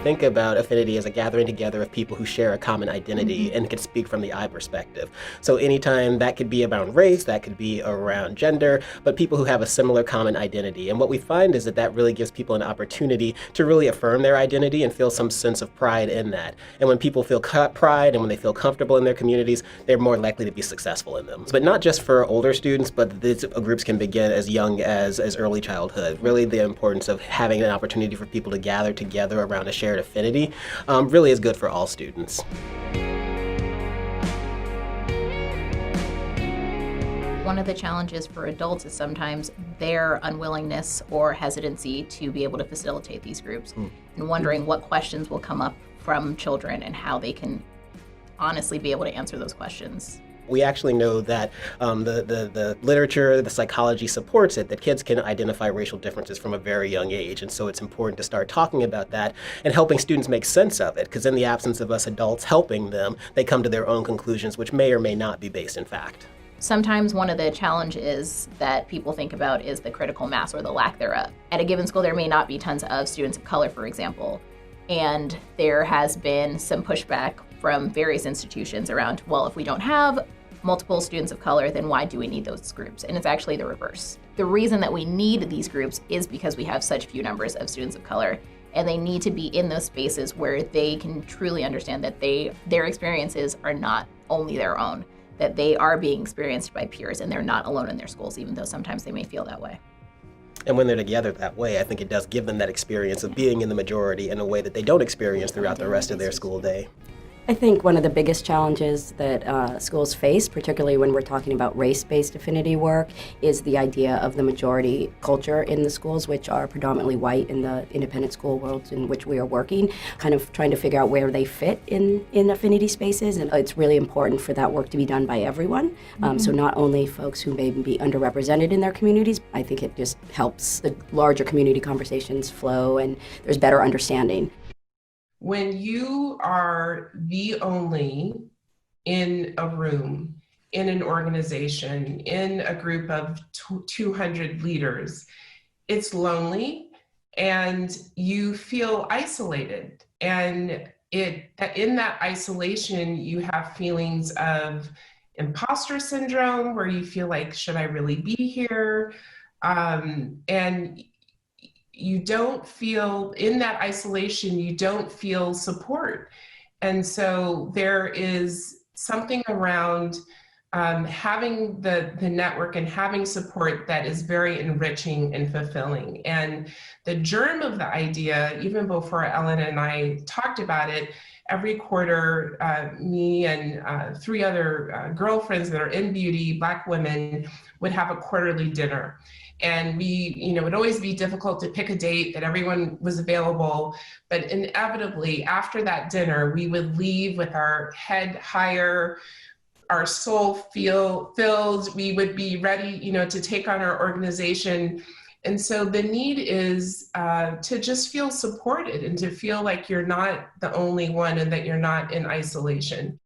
think about Affinity as a gathering together of people who share a common identity and can speak from the I perspective. So anytime that could be around race, that could be around gender, but people who have a similar common identity. And what we find is that that really gives people an opportunity to really affirm their identity and feel some sense of pride in that. And when people feel pride and when they feel comfortable in their communities, they're more likely to be successful in them. But not just for older students, but these groups can begin as young as early childhood. Really the importance of having an opportunity for people to gather together around a shared affinity really is good for all students. One of the challenges for adults is sometimes their unwillingness or hesitancy to be able to facilitate these groups and wondering what questions will come up from children and how they can honestly be able to answer those questions. We actually know that the literature, the psychology supports it, that kids can identify racial differences from a very young age. And so it's important to start talking about that and helping students make sense of it, because in the absence of us adults helping them, they come to their own conclusions, which may or may not be based in fact. Sometimes one of the challenges that people think about is the critical mass or the lack thereof. At a given school, there may not be tons of students of color, for example, and there has been some pushback from various institutions around, well, if we don't have multiple students of color, then why do we need those groups? And it's actually the reverse. The reason that we need these groups is because we have such few numbers of students of color, and they need to be in those spaces where they can truly understand that their experiences are not only their own, that they are being experienced by peers and they're not alone in their schools, even though sometimes they may feel that way. And when they're together that way, I think it does give them that experience of being in the majority in a way that they don't experience throughout the rest of their school day. I think one of the biggest challenges that schools face, particularly when we're talking about race-based affinity work, is the idea of the majority culture in the schools, which are predominantly white in the independent school worlds in which we are working, kind of trying to figure out where they fit in affinity spaces. And it's really important for that work to be done by everyone. So not only folks who may be underrepresented in their communities, I think it just helps the larger community conversations flow and there's better understanding. When you are the only in a room, in an organization, in a group of 200 leaders, it's lonely and you feel isolated. And in that isolation, you have feelings of imposter syndrome where you feel like, should I really be here? And you don't feel, in that isolation, you don't feel support. And so there is something around having the network and having support that is very enriching and fulfilling. And the germ of the idea, even before Ellen and I talked about it, every quarter, me and 3 other girlfriends that are in beauty, Black women, would have a quarterly dinner. And it would always be difficult to pick a date that everyone was available, but inevitably after that dinner, we would leave with our head higher, our soul filled, we would be ready, to take on our organization. And so the need is to just feel supported and to feel like you're not the only one and that you're not in isolation.